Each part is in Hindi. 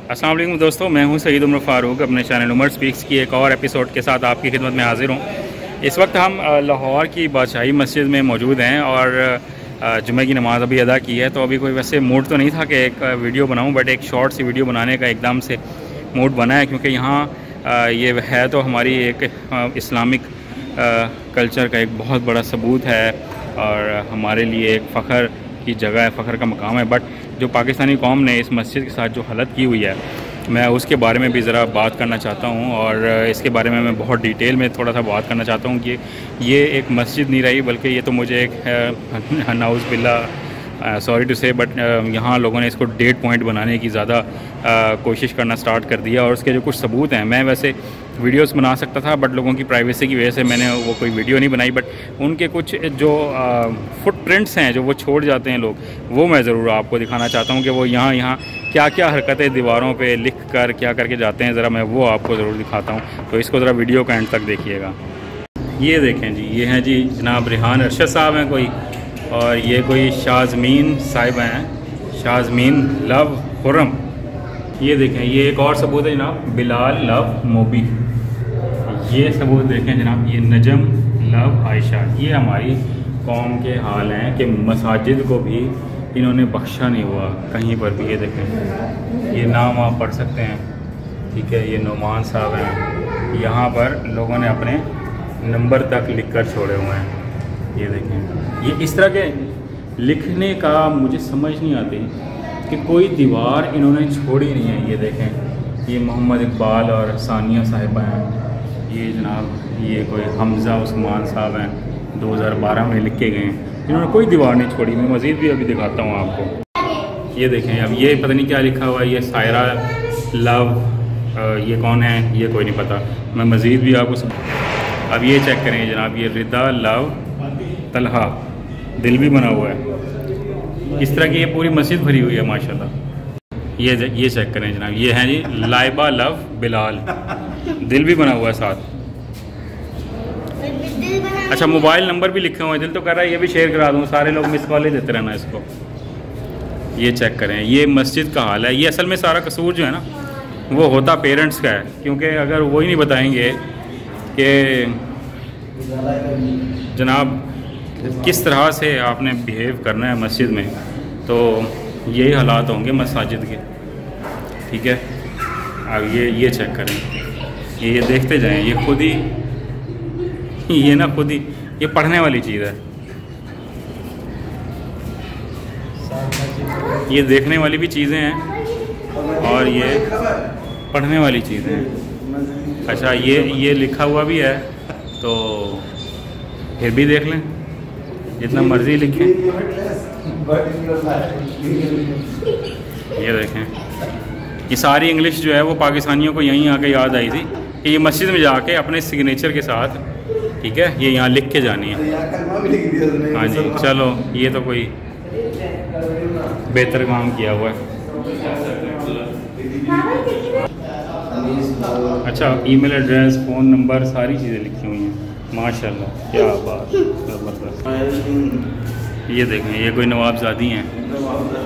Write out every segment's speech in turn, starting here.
अस्सलाम वालेकुम दोस्तों, मैं हूं सईद उमर फ़ारूक। अपने चैनल उमर स्पीक्स की एक और एपिसोड के साथ आपकी खिदमत में हाज़िर हूं। इस वक्त हम लाहौर की बादशाही मस्जिद में मौजूद हैं और जुमे की नमाज़ अभी अदा की है। तो अभी कोई वैसे मूड तो नहीं था कि एक वीडियो बनाऊं, बट एक शॉर्ट सी वीडियो बनाने का एकदम से मूड बना है, क्योंकि यहाँ ये है तो हमारी एक इस्लामिक कल्चर का एक बहुत बड़ा सबूत है और हमारे लिए एक फ़ख्र की जगह है, फ़ख्र का मकाम है। बट जो पाकिस्तानी कौम ने इस मस्जिद के साथ जो हालत की हुई है, मैं उसके बारे में भी ज़रा बात करना चाहता हूँ और इसके बारे में मैं बहुत डिटेल में थोड़ा सा बात करना चाहता हूँ कि ये एक मस्जिद नहीं रही, बल्कि ये तो मुझे एक नाउज़ बिल्लाह सॉरी टू से, बट यहाँ लोगों ने इसको डेट पॉइंट बनाने की ज़्यादा कोशिश करना स्टार्ट कर दिया। और उसके जो कुछ सबूत हैं, मैं वैसे वीडियोस बना सकता था, बट लोगों की प्राइवेसी की वजह से मैंने वो कोई वीडियो नहीं बनाई। बट उनके कुछ जो फुटप्रिंट्स हैं जो वो छोड़ जाते हैं लोग, वो मैं ज़रूर आपको दिखाना चाहता हूँ कि वो यहाँ क्या क्या हरकतें दीवारों पे लिख कर क्या करके जाते हैं। ज़रा मैं वो आपको ज़रूर दिखाता हूँ, तो इसको ज़रा वीडियो का एंड तक देखिएगा। ये देखें जी, ये हैं जी जनाब रिहान अरशद साहब हैं कोई, और ये कोई शाज़मीन साहिबा हैं, शाज़मीन लव खुर्रम। ये देखें, ये एक और सबूत है जनाब बिलाल लव मोबी। ये सबूत देखें जनाब, ये नजम लव आयशा। ये हमारी कौम के हाल हैं कि मसाजिद को भी इन्होंने बख्शा नहीं हुआ कहीं पर भी। ये देखें, ये नाम आप पढ़ सकते हैं, ठीक है। ये नोमान साहब हैं, यहाँ पर लोगों ने अपने नंबर तक लिख कर छोड़े हुए हैं। ये देखें, ये इस तरह के लिखने का मुझे समझ नहीं आती कि कोई दीवार इन्होंने छोड़ी नहीं है। ये देखें, ये मोहम्मद इकबाल और सानिया साहिबा हैं। ये जनाब ये कोई हमज़ा उस्मान साहब हैं, 2012 में लिख के गए हैं। इन्होंने कोई दीवार नहीं छोड़ी। मैं मज़ीद भी अभी दिखाता हूँ आपको। ये देखें, अब ये पता नहीं क्या लिखा हुआ है, ये सायरा लव, ये कौन है ये कोई नहीं पता। मैं मज़ीद भी आपको अब ये चेक करें जनाब, ये रिदा लव तलहा, दिल भी बना हुआ है। इस तरह की ये पूरी मस्जिद भरी हुई है माशाल्लाह। ये चेक करें जनाब, ये हैं जी लाइबा लव बिलाल, दिल भी बना हुआ है साथ। अच्छा, मोबाइल नंबर भी लिखे हुए हैं। दिल तो कर रहा है ये भी शेयर करा दूँ, सारे लोग मिस कॉल ही देते रहना इसको। ये चेक करें, ये मस्जिद का हाल है। ये असल में सारा कसूर जो है ना, वो होता पेरेंट्स का है, क्योंकि अगर वो ही नहीं बताएंगे कि जनाब किस तरह से आपने बिहेव करना है मस्जिद में, तो यही हालात होंगे मसाजिद के, ठीक है। अब ये चेक करें, ये देखते जाएं, ये खुद ही ये ना खुद ही ये पढ़ने वाली चीज़ है, ये देखने वाली भी चीज़ें हैं और ये पढ़ने वाली चीज़ें हैं। अच्छा, ये लिखा हुआ भी है, तो फिर भी देख लें, जितना मर्ज़ी लिखें। ये देखें, ये सारी इंग्लिश जो है वो पाकिस्तानियों को यहीं आके याद आई थी कि ये मस्जिद में जाके अपने सिग्नेचर के साथ, ठीक है, ये यहाँ लिख के जानी है। हाँ जी, चलो ये तो कोई बेहतर काम किया हुआ है। अच्छा, ईमेल एड्रेस, फ़ोन नंबर, सारी चीज़ें लिखी हुई हैं माशाल्लाह, क्या बात, ज़बरदस्त। ये देखें, ये कोई नवाबजादी हैं,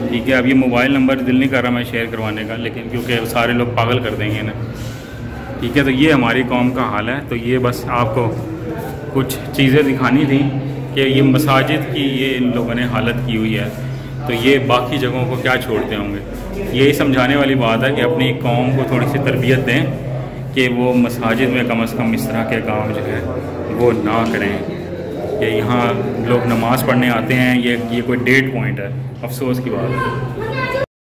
ठीक है। अब ये मोबाइल नंबर दिल नहीं कर रहा मैं शेयर करवाने का, लेकिन क्योंकि सारे लोग पागल कर देंगे ना, ठीक है। तो ये हमारी कौम का हाल है। तो ये बस आपको कुछ चीज़ें दिखानी थी कि ये मसाजिद की ये इन लोगों ने हालत की हुई है, तो ये बाकी जगहों को क्या छोड़ते होंगे। यही समझाने वाली बात है कि अपनी कौम को थोड़ी सी तरबियत दें कि वो मसाजिद में कम से कम इस तरह के काम जो है वो ना करें कि यहाँ लोग नमाज़ पढ़ने आते हैं। ये कोई डेट पॉइंट है, अफसोस की बात है।